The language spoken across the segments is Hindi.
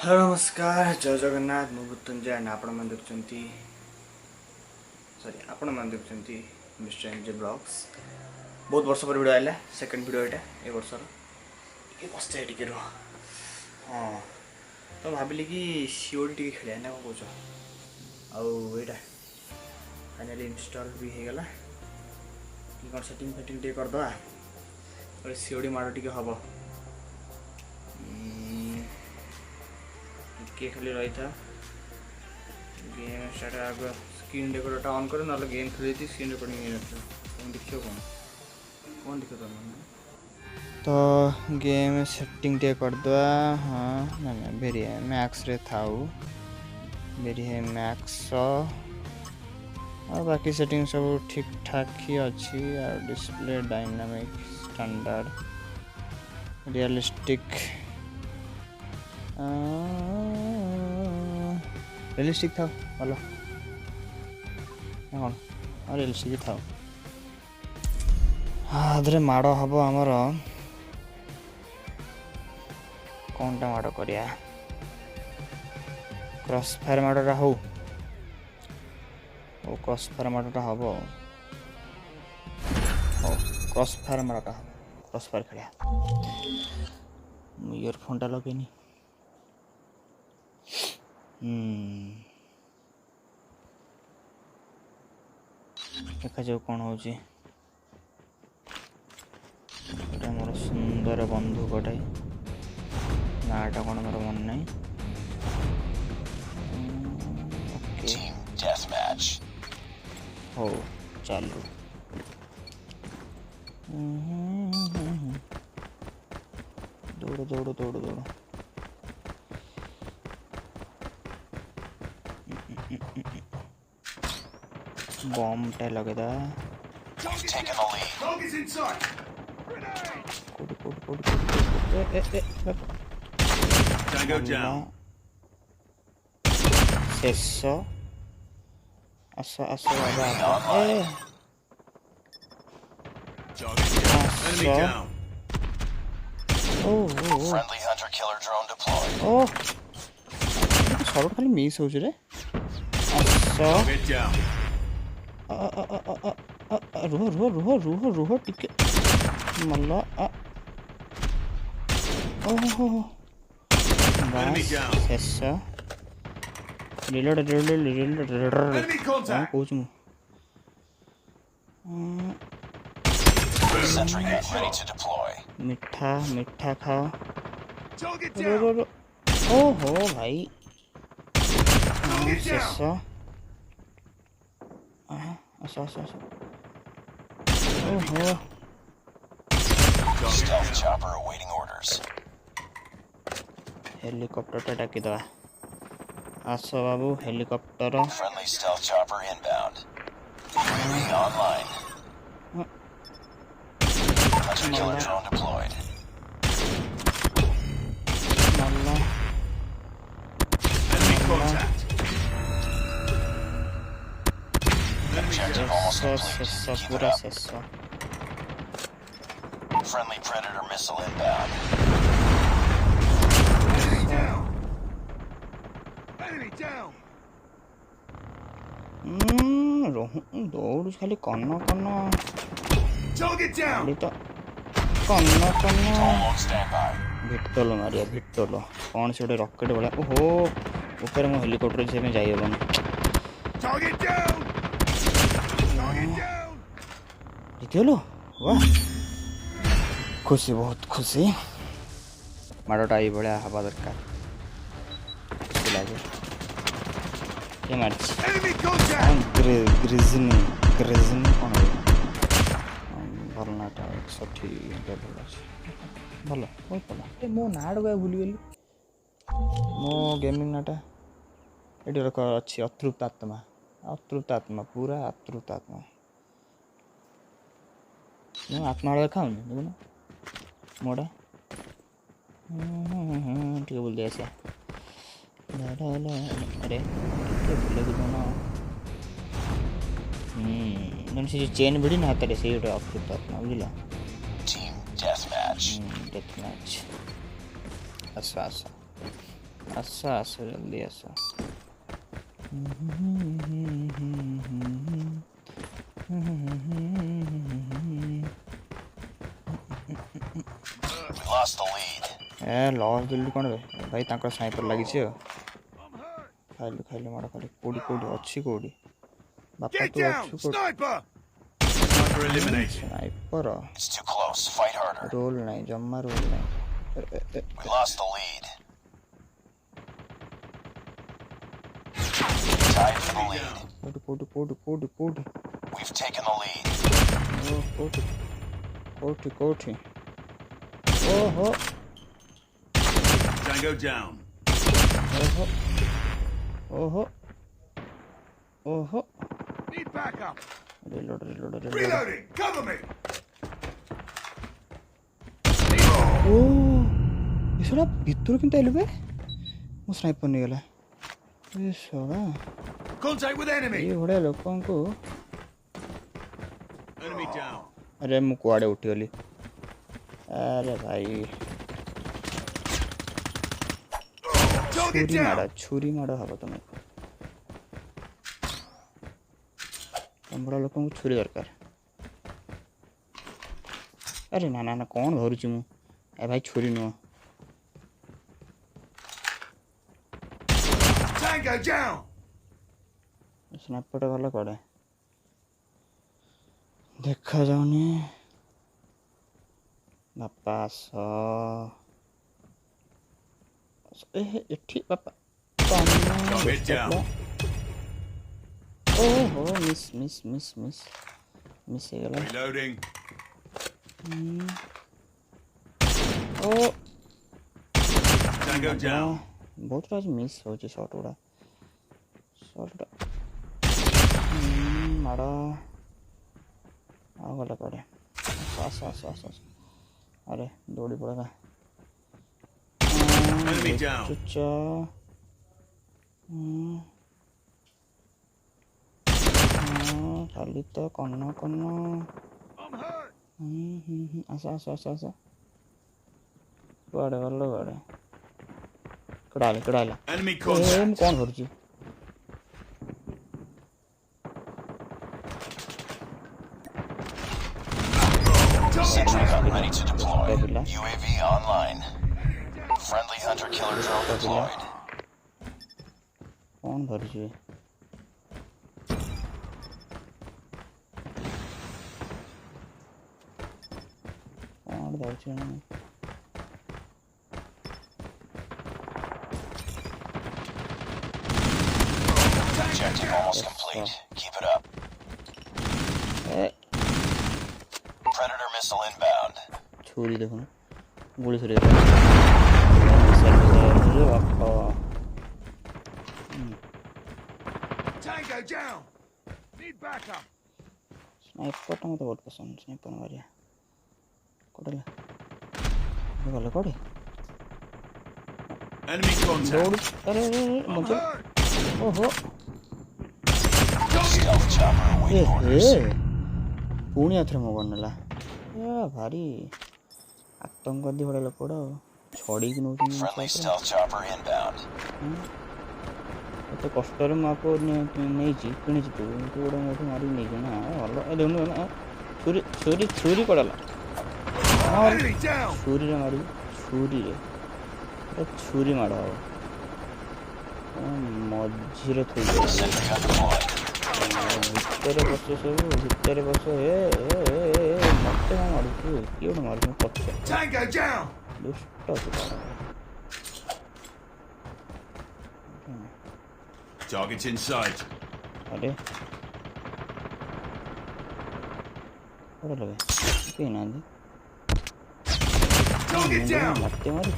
हेलो नमस्कार जय जगन्नाथ मु मृत्युंजय एंड आपण मन देखुचंती आपण मन देखुचंती मिस्टर एनजे ब्लॉग्स। बहुत वर्ष पर वीडियो आइला सेकंड वीडियो एटा ए वर्षर टिके बस्ते टिके रो हां तो भाबिली कि सीओडी टिके खेलिया ना को कोच आउ एटा फाइनली इंस्टॉल भी हे गला कि कोन सेटिंग फेटिंग टिके कर दवा और सीओडी मारो टिके हबो के खाली रही था गेम स्टार्ट आगे स्क्रीन रिकॉर्डर ऑन करो ना गेम खेली थी स्क्रीन रिकॉर्डिंग नहीं रखो तुम देखियो कौन देखो तुम तो गेम सेटिंग टे कर दो। हाँ ना ना वेरी है मैक्स रे थाउ वेरी है मैक्स और बाकी सेटिंग सब ठीक ठाक ही अच्छी और display dynamic standard realistic realistic था भल कौन रियलिस्टिक था आधे माड़ हम आमर कौनटा माड़ करिया क्रॉस फायर माड़टा हो क्रॉस फायर माड़टा हम क्रॉस फायर माड़टा हम क्रॉस फायर खेलिया इयरफोन टा लगेनी देखा जाऊ कौन हो मोर सुंदर बंधु कटे नाटा कौन मोर मन नहीं हो चलो दौड़ दौड़ दौड़ दौड़ बॉम्ब टे लगे दा शेष आस आस सब खाली मिस हो रे रुह रुह रुह रुह रुह टिके मल्ला ओहो शेष रिलोड रिलोड रिलोड कोच मु मिठा मिठा खाओ ओहो भाई शेष ओहो हेलीकॉप्टर टा डाकी दवा आस बाबू हेलीकॉप्टर पूरा शेष Friendly Predator missile inbound. Enemy down. दौड़ खाली कन्न कन्न Target down. तो कन्न कन्न भिटल मारिया भिटल कौन से गोटे रॉकेट भाया ओहो ऊपर मो हेलीकॉप्टर से में जाई होबन Target down. Target down. देखलो वाह खुशी बहुत खुशी माड़टा ये भाया हवा दरकार खुशी लगे ये ग्रिजनी ग्रिजनी कौन भल नाटा 160 भल भल बहुत भल मो नाड़ गए भूलीगली मो गेमिंग नाटा ये अच्छी अतृप्त आत्मा पूरा अतृप्त आत्मा आत्मा वाला खाऊनी देखो मोड़ा ठीक बोल दिया ऐसे अरे भूल ना से चेन भिड़ी ना हाथ से गोटे अतृप्त आत्मा बुझल डेथ मैच आस आस आस आस जल्दी आस We lost the lead. A loss जल्दी कौन भाई तांकर स्नाइपर लगी छे I'm hurt. खाइलु खाइलु मार खाली कोडी कोडी अच्छी कोडी बापा Get तू down! अच्छी कोडी Sniper! Sniper eliminated. Sniper It's too close. Fight harder. रोल नहीं जम्मा रोल नहीं We lost the lead. Tied for the lead. कोडी कोडी कोडी कोडी कोडी We've taken the lead. ओ कोडी कोडी कोडी ओहो Tango down. ओहो ओहो ओहो Need backup. Reload reload reload Reloading. Cover me. ओ इसरा भितर किंतु आइले बे मो स्नाइपर नहीं गला ए सोडा Contact with enemy. ये बड़े लोगों को Enemy down. अरे मु कुआडे उठी गली अरे भाई Target down. छुरी मारा हबो तमे बड़ा लोगों को छुरी दरकार अरे ना ना ना कौन धरुची मु ए भाई छुरी नुह Tango down. स्नैपर वाला कड़े देखा जाऊनी बापा स ए एठी बापा Target down. ओहो मिस हे गला Reloading. ओ Tango down. बहुत राज मिस हो शॉट उड़ा शॉट मारा आ गला पड़े सास अरे दौड़ी पड़ेगा Enemy down. चुच्चा खाली तो कन्नो I'm hurt. आसा गड़े गल गड़े कड़ाले Enemy एम contact. कौन धरुची Sentry gun ready to deploy. Babila. UAV online. Friendly hunter-killer drone deployed. कौन धरुची कौन धरुची Objective almost complete. Keep it up. A Predator missile inbound. छुरी देखो ना गोली छुरी देखो बापा Tango down. Need backup. Sniper टा मते बहुत पसंद स्नाइपर मारिया कोडला गले कोडे Enemy दौड़ contact. अरे I'm मुझे hurt. ओहो Stealth chopper ए awaiting orders. पुणी आथरे मो बनला या भारी आतंकवादी भड़ा लोकड़ा छड़ी कि naughty Friendly stealth chopper inbound. तो कष्टर में आपको नहीं जी किनी जी तू गोड़ा मोटे मारी नहीं जी ना वाला ए दोनों ना छुरी पड़ला Enemy down. छुरी रे मारी छुरी मारा मझी रे थई Sentry gun deployed. भितर बस मत मारू किए मारू पक्ष Tango down. दुष्ट Target's in sight. अरे लगे कहीं ना Target down. मत मारू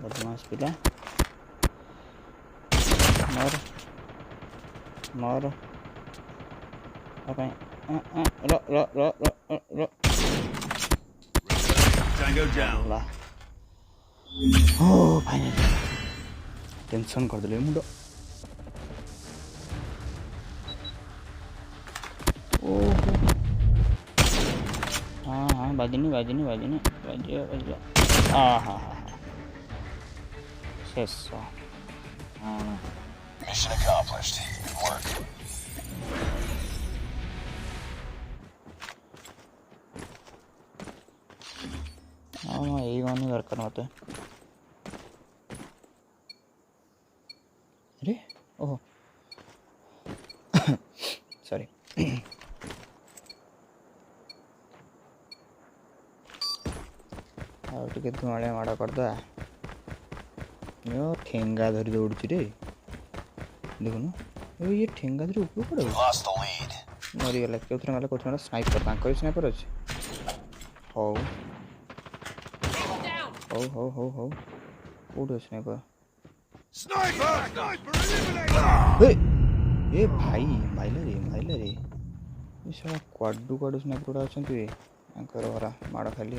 बदमाश पिला मार apa ro Tango down. lah oh finally tension कर मुंड ओहो हाँ बाजनी हाँ शेष Mission accomplished. Good work. हाँ यही गाने दरकार मत अरे ओह सॉरी टे धुआड़िया माड़ करद ठेंगा धरी दौड़ी रे देखुन ये ठेंगा धरी उपयोग पड़े Lost the lead. मरीगला कौन स्नाइपर स्नाइपर अच्छे हौ हौ हौ हौ हौ कौटे स्नाइपर ए भाई माइला रे ये सारा क्वाडू स्नाइपर गुड़ा अच्छा भरा माड़ खाली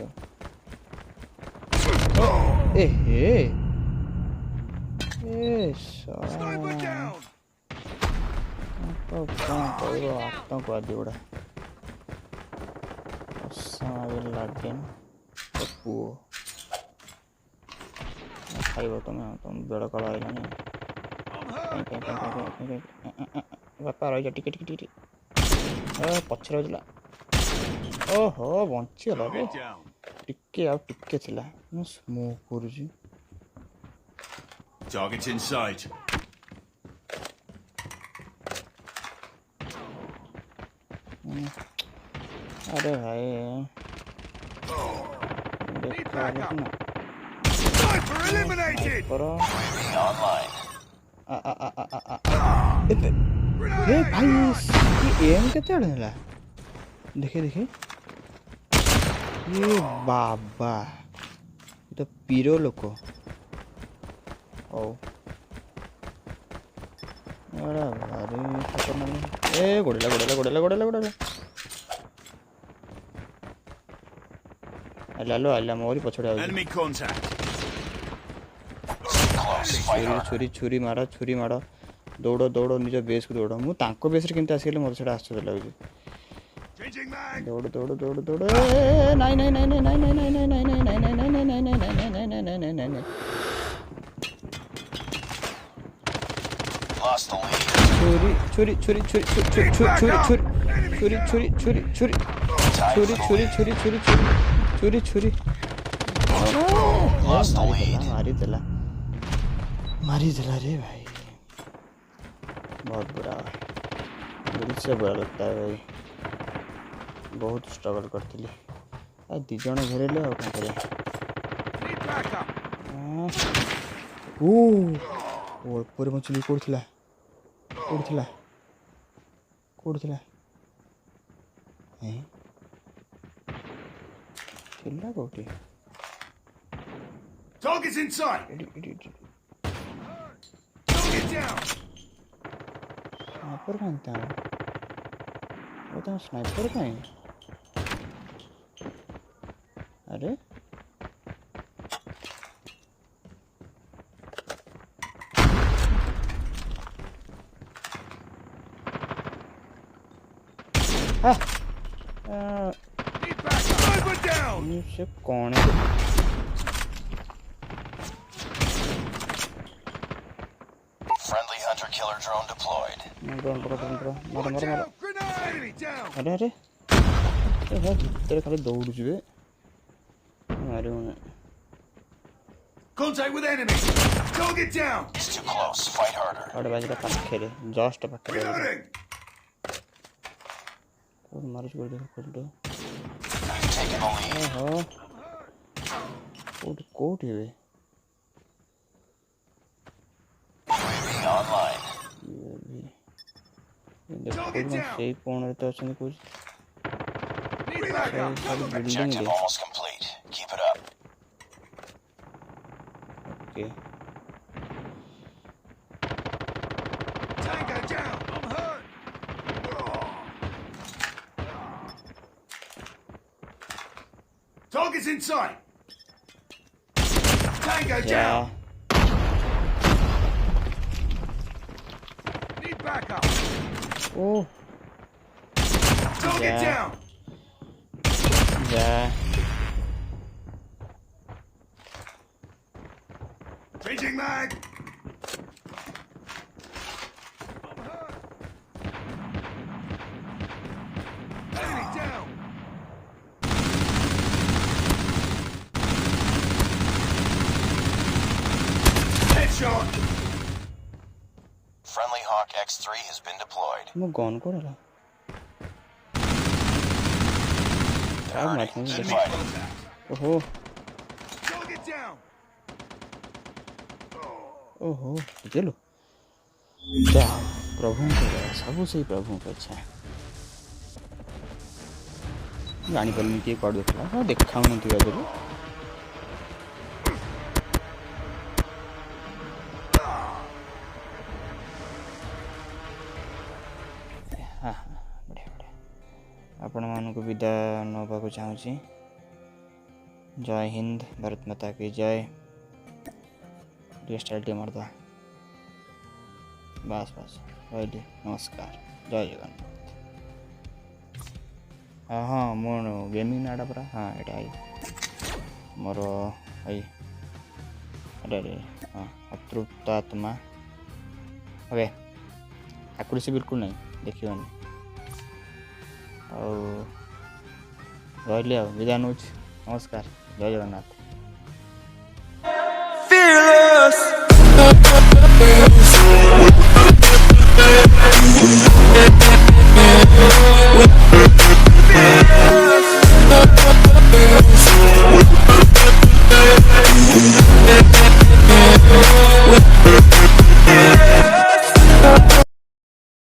ए हे आतंकवादी गुड़ा लगे पुओ खाइब तुम बेड़ कल आईलानी बापा रही टिके टिके टिके पछे रहा ओहो बंचीगला टिके आ टिके थिला स्मोक करुची Target's in sight. अरे भाई देखा ना Sniper eliminated. Online. ए भाई ये एम केते आड़ेला देखे देखे ये बाबा ये तो पीरो लोक ओ अरे भारी खतरनाक ए गोड़ेला लालो आला मोरी पछड़े Enemy contact. Close. Fight hard. छुरी मार दौड़ निज बेस को दौड़ मु तांको बेस रे केमते आसीले मोर सेटा आश्चर्य लागुଛି Changing mag. दौड़ नाइ Lost the lead. छुरी Lost the lead. मारी दिला रे भाई बहुत बुरा दिल से बुरा लगता है भाई बहुत स्ट्रगल करती दी जन घेरेले और क्या करें पूरे मछली कोड़थिला हैं चिल्ला कोटी Target's in sight. Target down. Sniper कहाँ वो तो स्नाइपर कहाँ अरे Sniper down. से कौन है Friendly hunter-killer drone deployed. मारो Watch out. Grenade. Enemy down. अरे तेरे खाली दौड़ जुए मारे उन्हें Contact with enemy. Target down. It's too close. Fight harder. और बाजू का खेले जस्ट पकड़े Reloading. और मारो छोड़ दे दो You've taken the lead. ओहो कोट है UAV online. ये भी देखो मैं सही कौन रहता है उसने कुछ Objective almost complete. Keep it up. Okay Tango down. I'm hurt. Target's in sight. Tango down. Need backup. Oh Target down. Changing mag. Enemy down. Headshot. Friendly Hawk X3 has been deployed. ମୁଁ ଗନ୍ କୋଉଟା Priority Enemy fighting. ଓହୋ Target down. ଓହୋ ବୁଝିଲୁ ଯାହା ପ୍ରଭୁଙ୍କ ଦୟା ସବୁ ସେଇ ପ୍ରଭୁଙ୍କ ଇଚ୍ଛା ଜାଣିପାରିଲିନି କିଏ କୁଆଡ଼େ ଦେଖୁଥିଲା ହଁ ଦେଖାଉନଥିବ ଆଗରୁ ହଁ ବଢ଼ିଆ ବଢ଼ିଆ ଆପଣମାନଙ୍କୁ ବିଦାୟ ନେବାକୁ ଚାହୁଁଛି ଜୟ ହିନ୍ଦ ଭାରତ ମାତା କି ଜୟ ଷ୍ଟାଇଲ୍ ମାରିଦେବା ବାସ୍ ବାସ୍ ରହିଲି ନମସ୍କାର ଜୟ ଜଗନ୍ନାଥ ହଁ ହଁ ମୋ ଗେମିଂ ନାଁଟା ପରା ହଁ ଏଇଟା ଆଇ ମୋର ଆଇ ଏଇଟା ହଁ ଅତୃପ୍ତାତ୍ମା ଓକେ ଆକୁରେସି ବିଲକୁଲ ନାହିଁ ଦେଖିବନି ଆଉ ରହିଲି ଆଉ ବିଦାୟ ନେଉଛି ନମସ୍କାର ଜୟ ଜଗନ୍ନାଥ